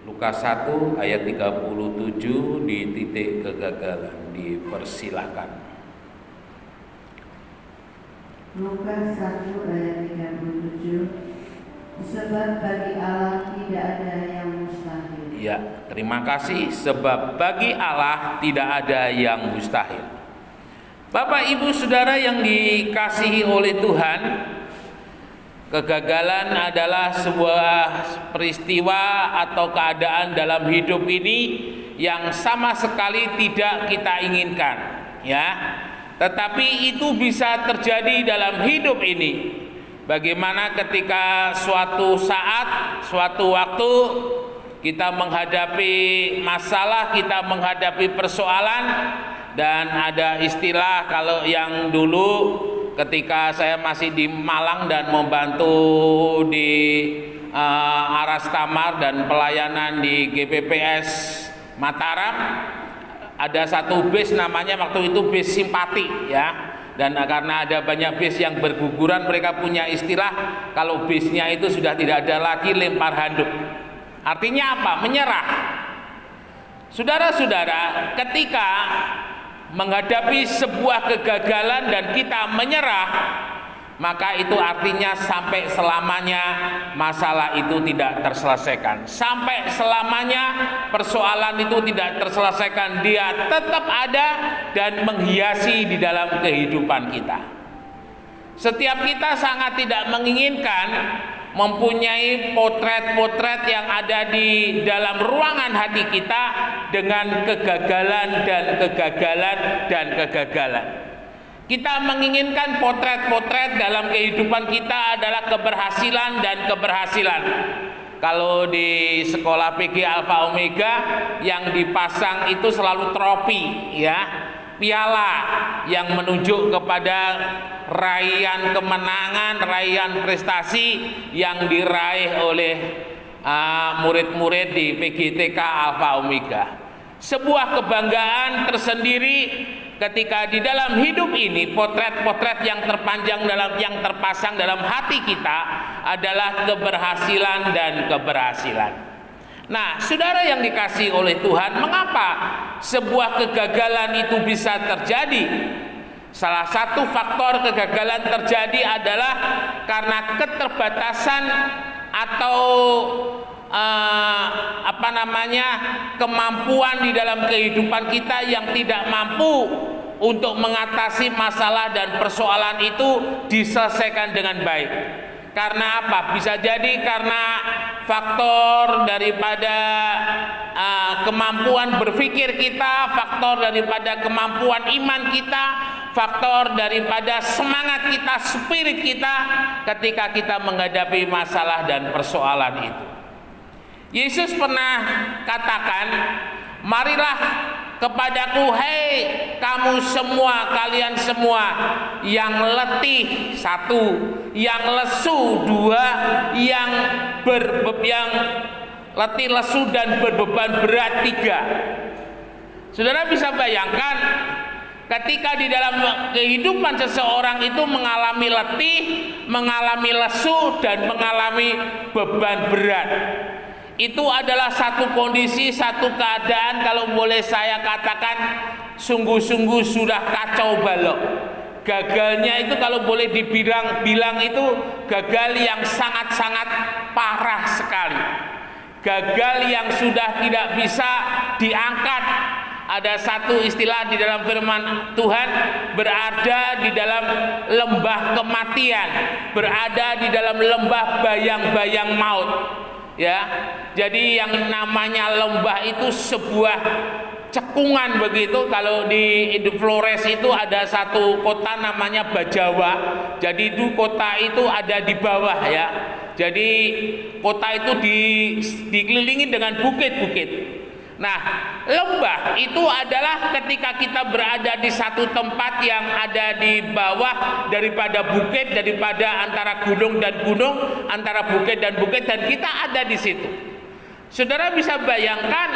Lukas 1 ayat 37 di titik kegagalan. Dipersilahkan. Lukas 1 ayat 37. Sebab bagi Allah tidak ada yang mustahil. Ya, terima kasih. Sebab bagi Allah tidak ada yang mustahil. Bapak, Ibu, Saudara yang dikasihi oleh Tuhan, kegagalan adalah sebuah peristiwa atau keadaan dalam hidup ini yang sama sekali tidak kita inginkan, ya. Tetapi itu bisa terjadi dalam hidup ini. Bagaimana ketika suatu saat, suatu waktu kita menghadapi masalah, kita menghadapi persoalan, dan ada istilah kalau yang dulu ketika saya masih di Malang dan membantu di Aras Tamar dan pelayanan di GPPS Mataram, ada satu bis namanya waktu itu bis simpati, ya. Dan karena ada banyak bis yang berguguran, mereka punya istilah kalau bisnya itu sudah tidak ada lagi lempar handuk. Artinya apa? Menyerah. Saudara-saudara, ketika menghadapi sebuah kegagalan dan kita menyerah, maka itu artinya sampai selamanya masalah itu tidak terselesaikan. Sampai selamanya persoalan itu tidak terselesaikan. Dia tetap ada dan menghiasi di dalam kehidupan kita. Setiap kita sangat tidak menginginkan mempunyai potret-potret yang ada di dalam ruangan hati kita dengan kegagalan dan kegagalan dan kegagalan. Kita menginginkan potret-potret dalam kehidupan kita adalah keberhasilan dan keberhasilan. Kalau di sekolah PG Alpha Omega yang dipasang itu selalu trofi, ya, piala yang menunjuk kepada raihan kemenangan, raihan prestasi yang diraih oleh murid-murid di PGTK Alpha Omega. Sebuah kebanggaan tersendiri ketika di dalam hidup ini potret-potret yang terpasang dalam hati kita adalah keberhasilan dan keberhasilan. Nah, saudara yang dikasihi oleh Tuhan, mengapa sebuah kegagalan itu bisa terjadi? Salah satu faktor kegagalan terjadi adalah karena keterbatasan atau kemampuan di dalam kehidupan kita yang tidak mampu untuk mengatasi masalah dan persoalan itu diselesaikan dengan baik. Karena apa? Bisa jadi karena faktor daripada kemampuan berpikir kita, faktor daripada kemampuan iman kita, faktor daripada semangat kita, spirit kita ketika kita menghadapi masalah dan persoalan itu. Yesus pernah katakan, marilah kepadaku, hei kamu semua, kalian semua yang letih, satu, yang lesu, dua, yang letih, lesu dan berbeban berat, tiga. Saudara bisa bayangkan ketika di dalam kehidupan seseorang itu mengalami letih, mengalami lesu dan mengalami beban berat. Itu adalah satu kondisi, satu keadaan kalau boleh saya katakan sungguh-sungguh sudah kacau balau. Gagalnya itu kalau boleh bilang itu gagal yang sangat-sangat parah sekali. Gagal yang sudah tidak bisa diangkat. Ada satu istilah di dalam firman Tuhan, berada di dalam lembah kematian, berada di dalam lembah bayang-bayang maut. Ya, jadi yang namanya lembah itu sebuah cekungan begitu. Kalau di Flores itu ada satu kota namanya Bajawa. Jadi itu kota itu ada di bawah, ya. Jadi kota itu dikelilingi dengan bukit-bukit. Nah, lembah itu adalah ketika kita berada di satu tempat yang ada di bawah daripada bukit, daripada antara gunung dan gunung, antara bukit dan bukit, dan kita ada di situ. Saudara bisa bayangkan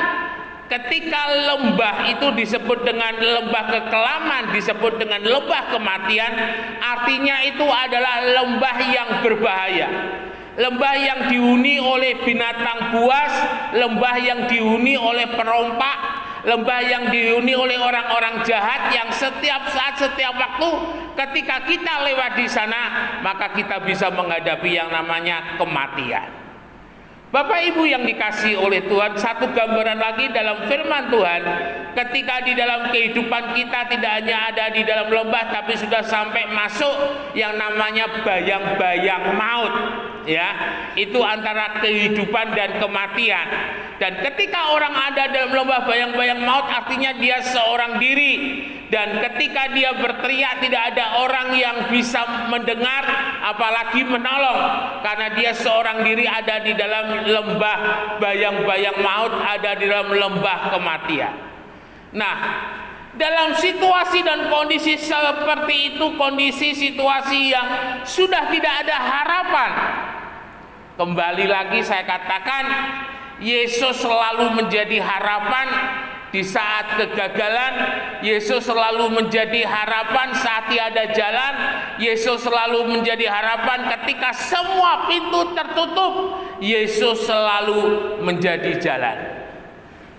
ketika lembah itu disebut dengan lembah kekelaman, disebut dengan lembah kematian, artinya itu adalah lembah yang berbahaya. lembah yang dihuni oleh binatang buas, lembah yang dihuni oleh perompak, lembah yang dihuni oleh orang-orang jahat yang setiap saat, setiap waktu ketika kita lewat di sana, maka kita bisa menghadapi yang namanya kematian. Bapak Ibu yang dikasihi oleh Tuhan, satu gambaran lagi dalam firman Tuhan, ketika di dalam kehidupan kita tidak hanya ada di dalam lembah, tapi sudah sampai masuk yang namanya bayang-bayang maut, ya, itu antara kehidupan dan kematian. Dan ketika orang ada dalam lembah bayang-bayang maut, artinya dia seorang diri. Dan ketika dia berteriak, tidak ada orang yang bisa mendengar, apalagi menolong, karena dia seorang diri ada di dalam lembah bayang-bayang maut, ada di dalam lembah kematian. Nah, dalam situasi dan kondisi seperti itu, kondisi situasi yang sudah tidak ada harapan, kembali lagi saya katakan, Yesus selalu menjadi harapan. Di saat kegagalan, Yesus selalu menjadi harapan. Saat tiada jalan, Yesus selalu menjadi harapan. Ketika semua pintu tertutup, Yesus selalu menjadi jalan.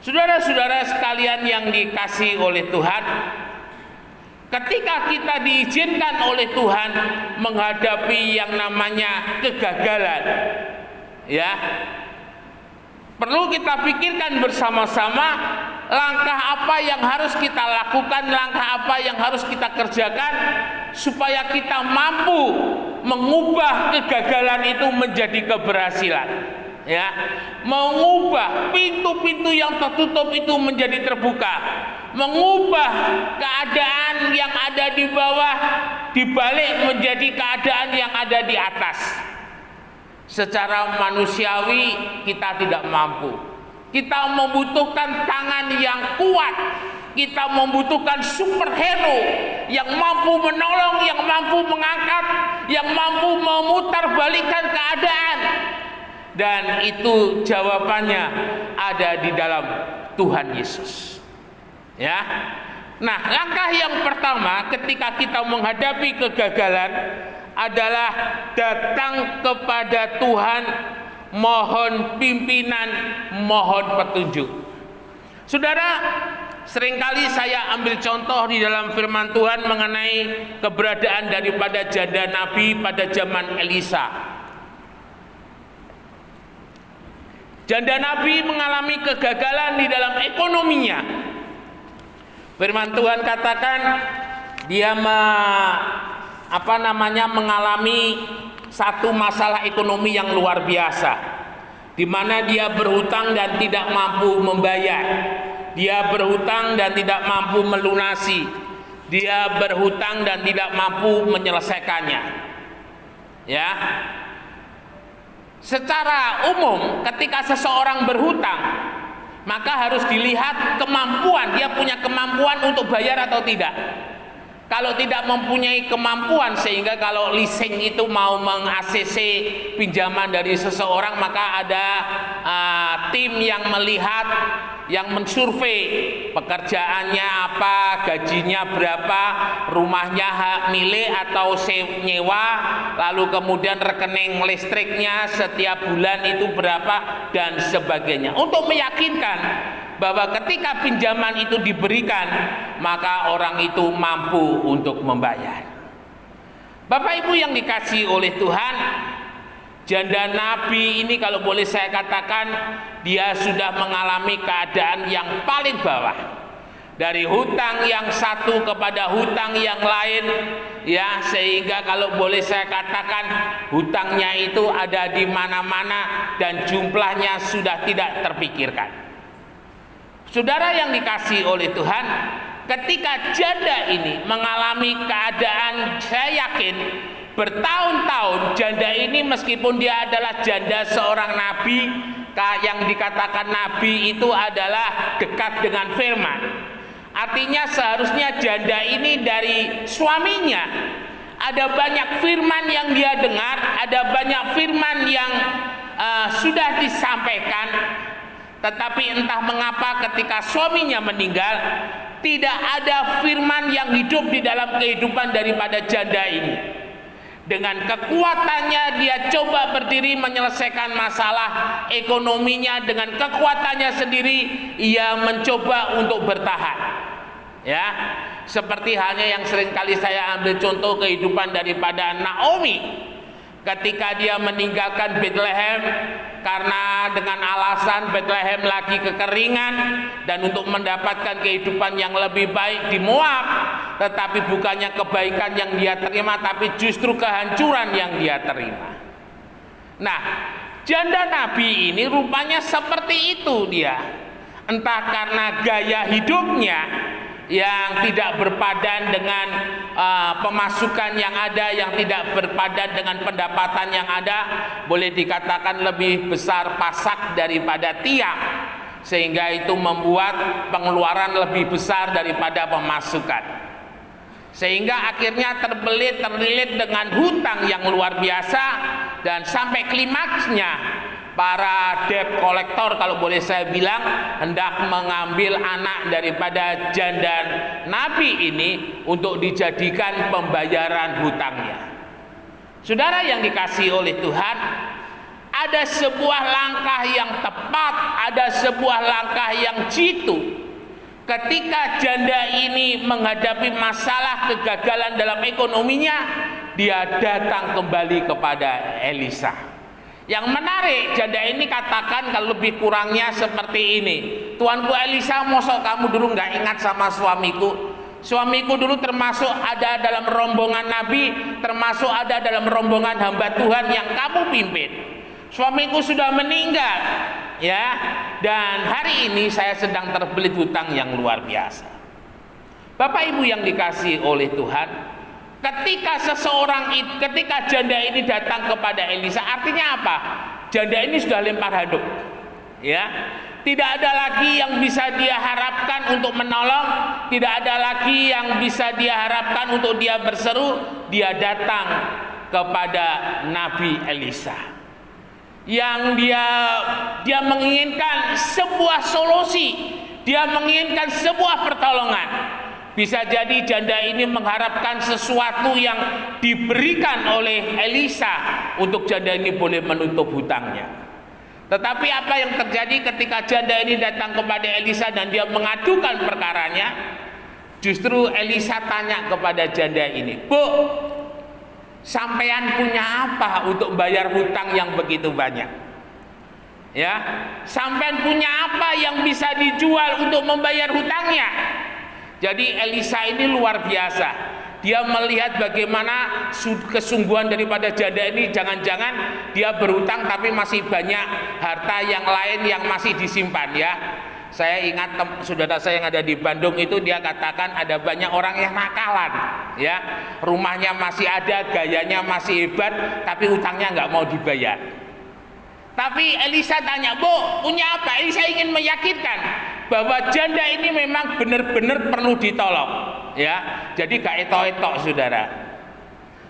Saudara-saudara sekalian yang dikasihi oleh Tuhan, ketika kita diizinkan oleh Tuhan menghadapi yang namanya kegagalan, ya, perlu kita pikirkan bersama-sama langkah apa yang harus kita lakukan, langkah apa yang harus kita kerjakan supaya kita mampu mengubah kegagalan itu menjadi keberhasilan, ya, mengubah pintu-pintu yang tertutup itu menjadi terbuka, mengubah keadaan yang ada di bawah dibalik menjadi keadaan yang ada di atas. Secara manusiawi kita tidak mampu. Kita membutuhkan tangan yang kuat. Kita membutuhkan superhero yang mampu menolong, yang mampu mengangkat, yang mampu memutarbalikkan keadaan. Dan itu jawabannya ada di dalam Tuhan Yesus. Ya. Nah, langkah yang pertama ketika kita menghadapi kegagalan adalah datang kepada Tuhan, mohon pimpinan, mohon petunjuk. Saudara, seringkali saya ambil contoh di dalam firman Tuhan mengenai keberadaan daripada janda Nabi pada zaman Elisa. Janda Nabi mengalami kegagalan di dalam ekonominya. Firman Tuhan katakan dia mengalami satu masalah ekonomi yang luar biasa, di mana dia berhutang dan tidak mampu membayar, dia berhutang dan tidak mampu melunasi, dia berhutang dan tidak mampu menyelesaikannya. Ya, secara umum ketika seseorang berhutang, maka harus dilihat kemampuan, dia punya kemampuan untuk bayar atau tidak. Kalau tidak mempunyai kemampuan, sehingga kalau leasing itu mau meng-ACC pinjaman dari seseorang, maka ada tim yang melihat, yang mensurvei pekerjaannya apa, gajinya berapa, rumahnya hak milik atau nyewa, lalu kemudian rekening listriknya setiap bulan itu berapa, dan sebagainya, untuk meyakinkan bahwa ketika pinjaman itu diberikan, maka orang itu mampu untuk membayar. Bapak Ibu yang dikasihi oleh Tuhan, janda Nabi ini kalau boleh saya katakan, dia sudah mengalami keadaan yang paling bawah. Dari hutang yang satu kepada hutang yang lain, ya, sehingga kalau boleh saya katakan hutangnya itu ada di mana-mana dan jumlahnya sudah tidak terpikirkan. Saudara yang dikasihi oleh Tuhan, ketika janda ini mengalami keadaan, saya yakin bertahun-tahun janda ini, meskipun dia adalah janda seorang nabi, yang dikatakan nabi itu adalah dekat dengan firman. Artinya seharusnya janda ini dari suaminya ada banyak firman yang dia dengar, ada banyak firman yang sudah disampaikan. Tetapi entah mengapa ketika suaminya meninggal, tidak ada firman yang hidup di dalam kehidupan daripada janda ini. Dengan kekuatannya dia coba berdiri menyelesaikan masalah ekonominya. Dengan kekuatannya sendiri ia mencoba untuk bertahan. Ya, seperti halnya yang sering kali saya ambil contoh kehidupan daripada Naomi. Ketika dia meninggalkan Bethlehem karena dengan alasan Bethlehem lagi kekeringan dan untuk mendapatkan kehidupan yang lebih baik di Moab, tetapi bukannya kebaikan yang dia terima, tapi justru kehancuran yang dia terima. Nah, janda nabi ini rupanya seperti itu dia. Entah karena gaya hidupnya yang tidak berpadan dengan pemasukan yang ada, yang tidak berpadan dengan pendapatan yang ada, boleh dikatakan lebih besar pasak daripada tiang, sehingga itu membuat pengeluaran lebih besar daripada pemasukan, sehingga akhirnya terlilit dengan hutang yang luar biasa. Dan sampai klimaksnya para debt collector, kalau boleh saya bilang, hendak mengambil anak daripada janda nabi ini untuk dijadikan pembayaran hutangnya. Saudara yang dikasihi oleh Tuhan, ada sebuah langkah yang tepat, ada sebuah langkah yang jitu. Ketika janda ini menghadapi masalah kegagalan dalam ekonominya, dia datang kembali kepada Elisa. Yang menarik, janda ini katakan kalau lebih kurangnya seperti ini, Tuanku Elisa, mosok kamu dulu nggak ingat sama suamiku? Suamiku dulu termasuk ada dalam rombongan nabi, termasuk ada dalam rombongan hamba Tuhan yang kamu pimpin. Suamiku sudah meninggal, ya, dan hari ini saya sedang terbelit hutang yang luar biasa. Bapak Ibu yang dikasihi oleh Tuhan, ketika janda ini datang kepada Elisa, artinya apa? Janda ini sudah lempar handuk, ya. Tidak ada lagi yang bisa dia harapkan untuk menolong, tidak ada lagi yang bisa dia harapkan untuk dia berseru. Dia datang kepada Nabi Elisa, yang dia menginginkan sebuah solusi, dia menginginkan sebuah pertolongan. Bisa jadi janda ini mengharapkan sesuatu yang diberikan oleh Elisa untuk janda ini boleh menutup hutangnya. Tetapi apa yang terjadi ketika janda ini datang kepada Elisa dan dia mengadukan perkaranya? Justru Elisa tanya kepada janda ini, "Bu, sampean punya apa untuk bayar hutang yang begitu banyak? Ya, sampean punya apa yang bisa dijual untuk membayar hutangnya?" Jadi Elisa ini luar biasa. Dia melihat bagaimana kesungguhan daripada janda ini. Jangan-jangan dia berhutang tapi masih banyak harta yang lain yang masih disimpan, ya. Saya ingat saudara saya yang ada di Bandung itu, dia katakan ada banyak orang yang nakalan, ya. Rumahnya masih ada, gayanya masih hebat, tapi hutangnya nggak mau dibayar. Tapi Elisa tanya, "Bu, punya apa?" Elisa ingin meyakinkan bahwa janda ini memang benar-benar perlu ditolong, ya. Jadi gak etok-etok, saudara.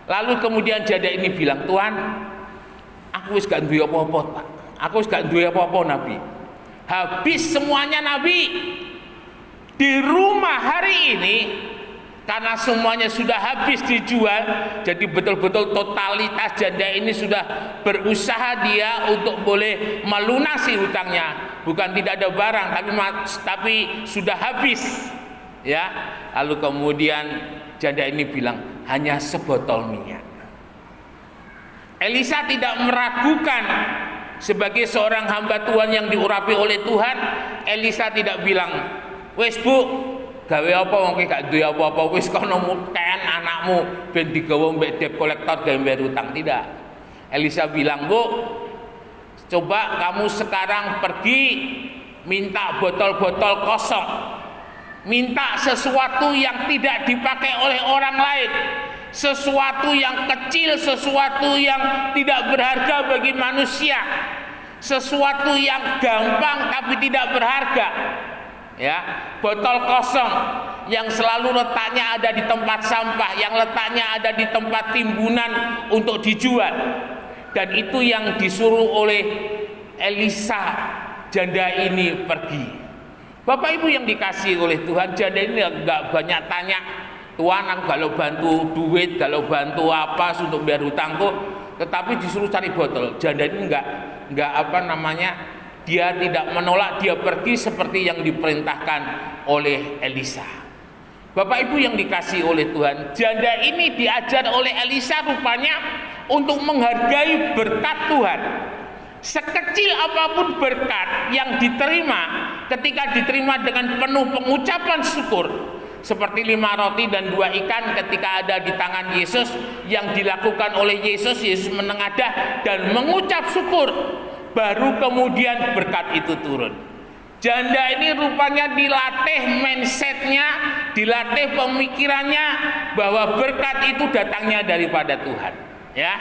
Lalu kemudian janda ini bilang, "Tuhan, aku wis gak duwe apa-apa, Pak. Aku wis gak duwe apa-apa, Nabi. Habis semuanya, Nabi. Di rumah hari ini, karena semuanya sudah habis dijual, jadi betul-betul totalitas janda ini sudah berusaha dia untuk boleh melunasi hutangnya. Bukan tidak ada barang, tapi sudah habis, ya." Lalu kemudian janda ini bilang, "Hanya sebotol minyak." Elisa tidak meragukan sebagai seorang hamba Tuhan yang diurapi oleh Tuhan. Elisa tidak bilang, "Wes Bu, gawe apa wong gak duwe apa-apa, wis kono muken anakmu ben digawa mbek debt collector gawe bayar utang." Tidak. Elisa bilang, "Bu, coba kamu sekarang pergi minta botol-botol kosong. Minta sesuatu yang tidak dipakai oleh orang lain, sesuatu yang kecil, sesuatu yang tidak berharga bagi manusia, sesuatu yang gampang tapi tidak berharga, ya. Botol kosong yang selalu letaknya ada di tempat sampah, yang letaknya ada di tempat timbunan untuk dijual." Dan itu yang disuruh oleh Elisa, janda ini pergi. Bapak Ibu yang dikasihi oleh Tuhan, janda ini enggak banyak tanya, Tuhan aku kalau bantu duit, kalau bantu apa untuk biar hutangku, tetapi disuruh cari botol. Janda ini enggak apa namanya, dia tidak menolak, dia pergi seperti yang diperintahkan oleh Elisa. Bapak Ibu yang dikasihi oleh Tuhan, janda ini diajar oleh Elisa rupanya untuk menghargai berkat Tuhan. Sekecil apapun berkat yang diterima, ketika diterima dengan penuh pengucapan syukur, seperti 5 roti dan 2 ikan ketika ada di tangan Yesus, yang dilakukan oleh Yesus menengadah dan mengucap syukur, baru kemudian berkat itu turun. Janda ini rupanya dilatih mindsetnya, dilatih pemikirannya bahwa berkat itu datangnya daripada Tuhan. Ya,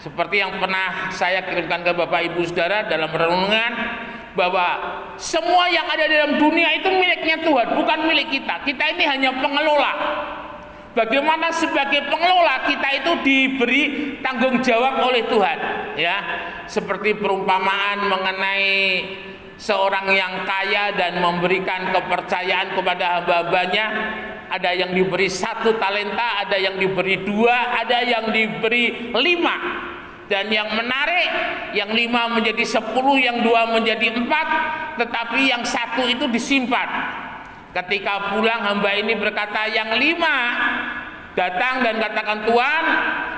seperti yang pernah saya kirimkan ke Bapak Ibu Saudara dalam renungan, bahwa semua yang ada dalam dunia itu miliknya Tuhan, bukan milik kita. Kita ini hanya pengelola. Bagaimana sebagai pengelola kita itu diberi tanggung jawab oleh Tuhan. Ya, seperti perumpamaan mengenai seorang yang kaya dan memberikan kepercayaan kepada hamba-hambanya. Ada yang diberi 1 talenta, ada yang diberi 2, ada yang diberi 5. Dan yang menarik, yang 5 menjadi 10, yang 2 menjadi 4, tetapi yang 1 itu disimpan. Ketika pulang hamba ini berkata, yang 5 datang dan katakan, Tuhan,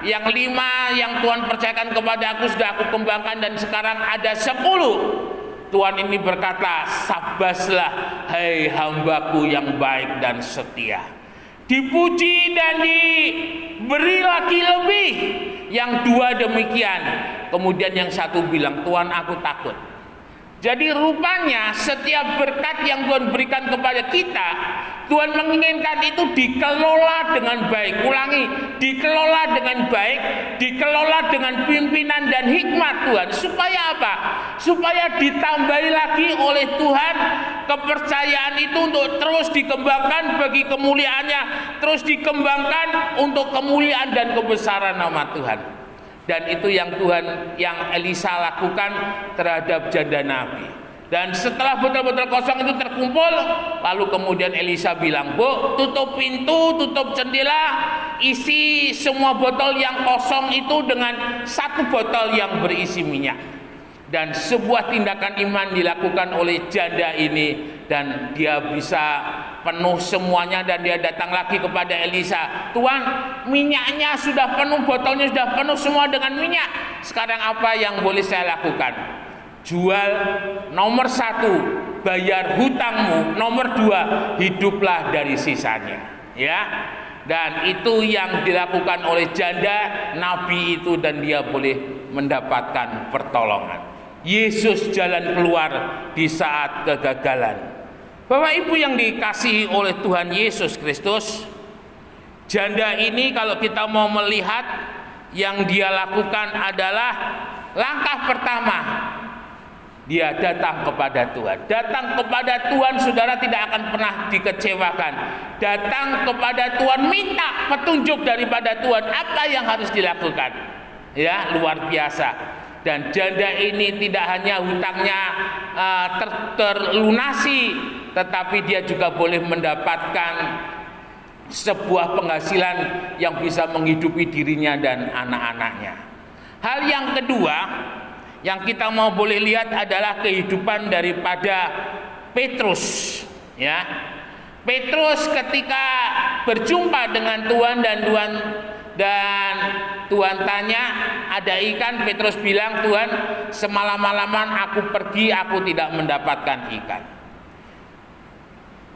yang 5 yang Tuhan percayakan kepada aku sudah aku kembangkan dan sekarang ada 10. Tuhan ini berkata, sabaslah hai hambaku yang baik dan setia. Dipuji dan diberi lagi lebih. Yang 2 demikian. Kemudian yang 1 bilang, Tuhan aku takut. Jadi rupanya setiap berkat yang Tuhan berikan kepada kita, Tuhan menginginkan itu dikelola dengan baik. Ulangi, dikelola dengan baik, dikelola dengan pimpinan dan hikmat Tuhan. Supaya apa? Supaya ditambahi lagi oleh Tuhan kepercayaan itu untuk terus dikembangkan bagi kemuliaannya, terus dikembangkan untuk kemuliaan dan kebesaran nama Tuhan. Dan itu yang Tuhan, yang Elisa lakukan terhadap janda Nabi. Dan setelah botol-botol kosong itu terkumpul, lalu kemudian Elisa bilang, Bu, tutup pintu, tutup jendela, isi semua botol yang kosong itu dengan 1 botol yang berisi minyak. Dan sebuah tindakan iman dilakukan oleh janda ini, dan dia bisa penuh semuanya. Dan dia datang lagi kepada Elisa, Tuhan, minyaknya sudah penuh, botolnya sudah penuh semua dengan minyak. Sekarang apa yang boleh saya lakukan? Jual, nomor 1 bayar hutangmu, nomor 2 hiduplah dari sisanya. Ya, dan itu yang dilakukan oleh janda Nabi itu, dan dia boleh mendapatkan pertolongan. Yesus jalan keluar di saat kegagalan. Bapak Ibu yang dikasihi oleh Tuhan Yesus Kristus, janda ini kalau kita mau melihat, yang dia lakukan adalah langkah pertama, dia datang kepada Tuhan. Datang kepada Tuhan, saudara, tidak akan pernah dikecewakan. Datang kepada Tuhan, minta petunjuk daripada Tuhan, apa yang harus dilakukan. Ya, luar biasa. Dan janda ini tidak hanya hutangnya terlunasi, tetapi dia juga boleh mendapatkan sebuah penghasilan yang bisa menghidupi dirinya dan anak-anaknya. Hal yang kedua yang kita mau boleh lihat adalah kehidupan daripada Petrus. Ya, Petrus ketika berjumpa dengan Tuhan dan Tuhan tanya, ada ikan? Petrus bilang, Tuhan, semalam-malaman aku pergi, aku tidak mendapatkan ikan.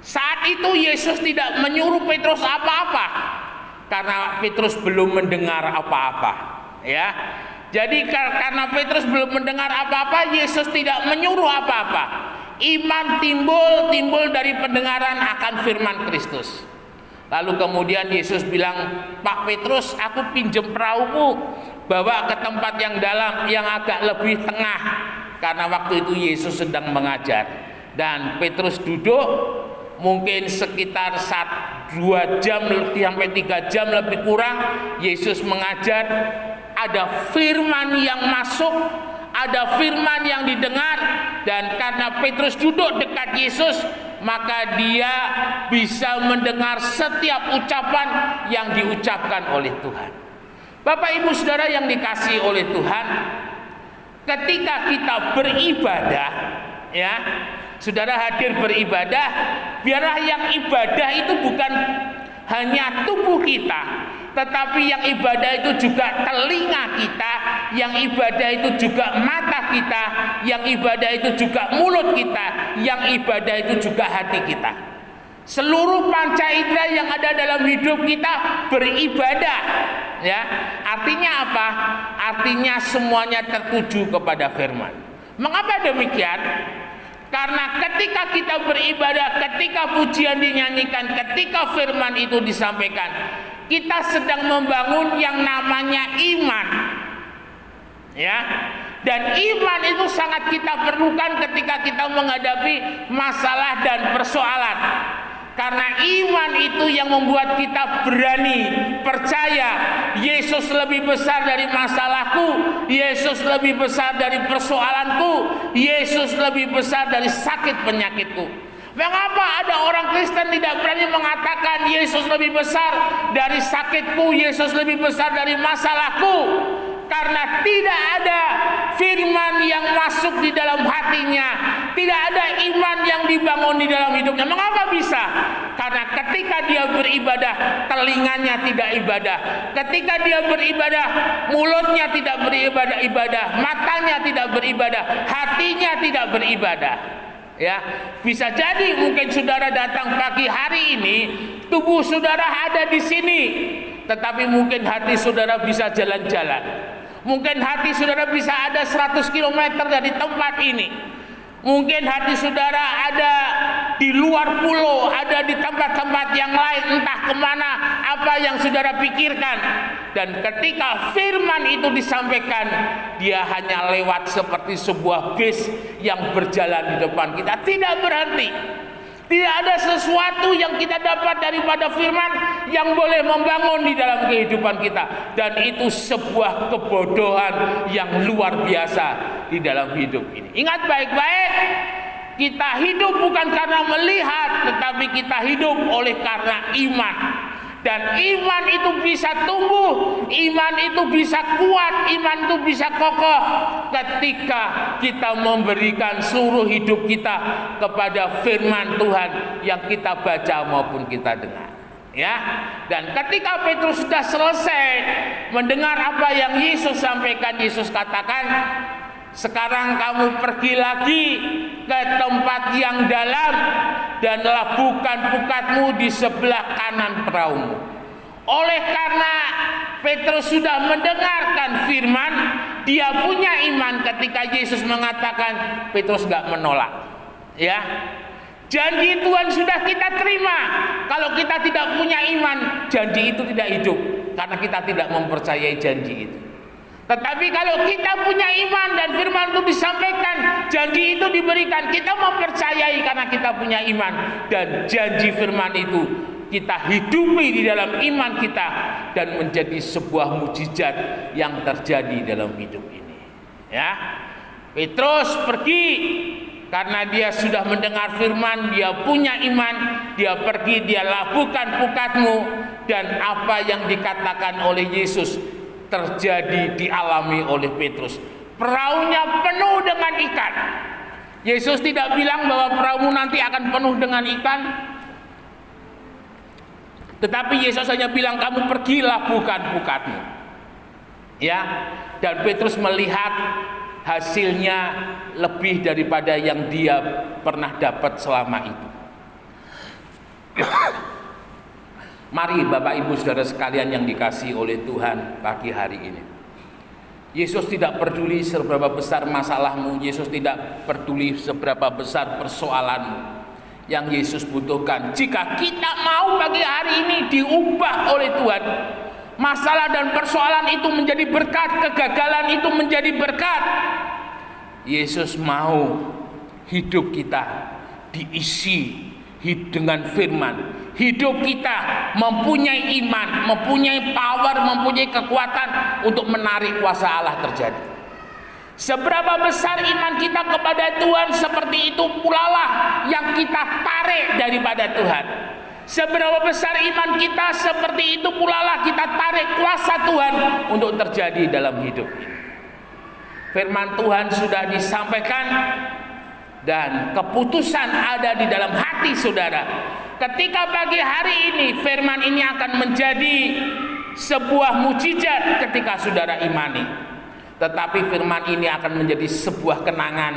Saat itu Yesus tidak menyuruh Petrus apa-apa, karena Petrus belum mendengar apa-apa. Ya, jadi karena Petrus belum mendengar apa-apa, Yesus tidak menyuruh apa-apa. Iman timbul dari pendengaran akan firman Kristus. Lalu kemudian Yesus bilang, Pak Petrus, aku pinjem perahumu, bawa ke tempat yang dalam, yang agak lebih tengah. Karena waktu itu Yesus sedang mengajar. Dan Petrus duduk, mungkin sekitar 2 jam lebih sampai 3 jam lebih kurang, Yesus mengajar. Ada firman yang masuk, ada firman yang didengar. Dan karena Petrus duduk dekat Yesus, maka dia bisa mendengar setiap ucapan yang diucapkan oleh Tuhan. Bapak Ibu Saudara yang dikasihi oleh Tuhan, ketika kita beribadah, ya, saudara hadir beribadah, biarlah yang ibadah itu bukan hanya tubuh kita, tetapi yang ibadah itu juga telinga kita, yang ibadah itu juga mata kita, yang ibadah itu juga mulut kita, yang ibadah itu juga hati kita. Seluruh panca indera yang ada dalam hidup kita beribadah, ya. Artinya apa? Artinya semuanya tertuju kepada firman. Mengapa demikian? Karena ketika kita beribadah, ketika pujian dinyanyikan, ketika firman itu disampaikan, kita sedang membangun yang namanya iman, ya. Dan iman itu sangat kita perlukan ketika kita menghadapi masalah dan persoalan. Karena iman itu yang membuat kita berani percaya Yesus lebih besar dari masalahku, Yesus lebih besar dari persoalanku, Yesus lebih besar dari sakit penyakitku. Mengapa ada orang Kristen tidak berani mengatakan Yesus lebih besar dari sakitku, Yesus lebih besar dari masalahku? Karena tidak ada firman yang masuk di dalam hatinya, tidak ada iman yang dibangun di dalam hidupnya. Mengapa bisa? Karena ketika dia beribadah, telinganya tidak ibadah. Ketika dia beribadah, mulutnya tidak beribadah, matanya tidak beribadah, hatinya tidak beribadah. Ya, bisa jadi mungkin saudara datang pagi hari ini, tubuh saudara ada di sini, tetapi mungkin hati saudara bisa jalan-jalan. Mungkin hati saudara bisa ada 100 km dari tempat ini. Mungkin hati saudara ada di luar pulau, ada di tempat-tempat yang lain, entah kemana, apa yang saudara pikirkan. Dan ketika firman itu disampaikan, dia hanya lewat seperti sebuah bis yang berjalan di depan kita, tidak berhenti. Tidak ada sesuatu yang kita dapat daripada firman yang boleh membangun di dalam kehidupan kita. Dan itu sebuah kebodohan yang luar biasa di dalam hidup ini. Ingat baik-baik, kita hidup bukan karena melihat, tetapi kita hidup oleh karena iman. Dan iman itu bisa tumbuh, iman itu bisa kuat, iman itu bisa kokoh ketika kita memberikan seluruh hidup kita kepada firman Tuhan yang kita baca maupun kita dengar. Ya, dan ketika Petrus sudah selesai mendengar apa yang Yesus sampaikan, Yesus katakan, sekarang kamu pergi lagi ke tempat yang dalam dan labuhkan pukatmu di sebelah kanan perahumu. Oleh karena Petrus sudah mendengarkan firman, dia punya iman. Ketika Yesus mengatakan, Petrus gak menolak. Ya, janji Tuhan sudah kita terima. Kalau kita tidak punya iman, janji itu tidak hidup, karena kita tidak mempercayai janji itu. Tetapi kalau kita punya iman dan firman itu disampaikan, janji itu diberikan, kita mempercayai karena kita punya iman. Dan janji firman itu kita hidupi di dalam iman kita, dan menjadi sebuah mukjizat yang terjadi dalam hidup ini. Ya, Petrus pergi karena dia sudah mendengar firman, dia punya iman, dia pergi, dia labuhkan pukatmu, dan apa yang dikatakan oleh Yesus terjadi, dialami oleh Petrus. Perahunya penuh dengan ikan. Yesus tidak bilang bahwa perahu nanti akan penuh dengan ikan, tetapi Yesus hanya bilang, kamu pergi labuhkan pukatmu. Ya, dan Petrus melihat hasilnya lebih daripada yang dia pernah dapat selama itu. Mari Bapak Ibu Saudara sekalian yang dikasihi oleh Tuhan pagi hari ini, Yesus tidak peduli seberapa besar masalahmu, Yesus tidak peduli seberapa besar persoalanmu. Yang Yesus butuhkan, jika kita mau pagi hari ini diubah oleh Tuhan, masalah dan persoalan itu menjadi berkat, kegagalan itu menjadi berkat. Yesus mau hidup kita diisi dengan firman. Hidup kita mempunyai iman, mempunyai power, mempunyai kekuatan untuk menarik kuasa Allah terjadi. Seberapa besar iman kita kepada Tuhan, seperti itu pula lah yang kita tarik daripada Tuhan. Seberapa besar iman kita, seperti itu pula lah kita tarik kuasa Tuhan untuk terjadi dalam hidup ini. Firman Tuhan sudah disampaikan dan keputusan ada di dalam hati saudara. Ketika pagi hari ini firman ini akan menjadi sebuah mukjizat ketika saudara imani. Tetapi firman ini akan menjadi sebuah kenangan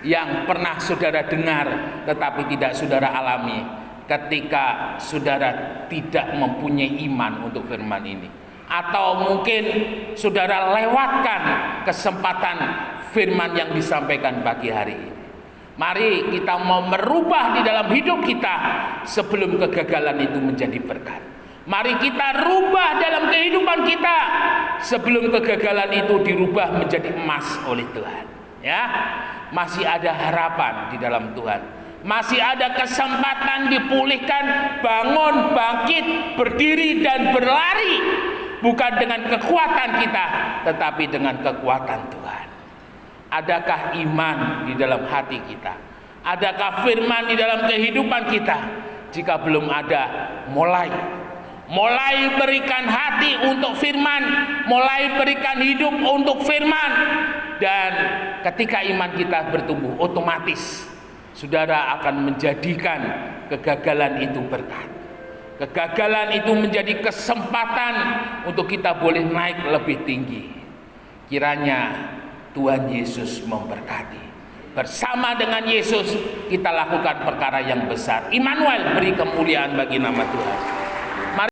yang pernah saudara dengar tetapi tidak saudara alami ketika saudara tidak mempunyai iman untuk firman ini. Atau mungkin saudara lewatkan kesempatan firman yang disampaikan pagi hari ini. Mari kita mau merubah di dalam hidup kita sebelum kegagalan itu menjadi berkat. Mari kita rubah dalam kehidupan kita sebelum kegagalan itu dirubah menjadi emas oleh Tuhan. Ya, masih ada harapan di dalam Tuhan. Masih ada kesempatan dipulihkan, bangun, bangkit, berdiri dan berlari. Bukan dengan kekuatan kita, tetapi dengan kekuatan Tuhan. Adakah iman di dalam hati kita? Adakah firman di dalam kehidupan kita? Jika belum ada, mulai berikan hati untuk firman, mulai berikan hidup untuk firman. Dan ketika iman kita bertumbuh, otomatis saudara akan menjadikan kegagalan itu berkat. Kegagalan itu menjadi kesempatan untuk kita boleh naik lebih tinggi. Kiranya Tuhan Yesus memberkati. Bersama dengan Yesus kita lakukan perkara yang besar. Immanuel, beri kemuliaan bagi nama Tuhan.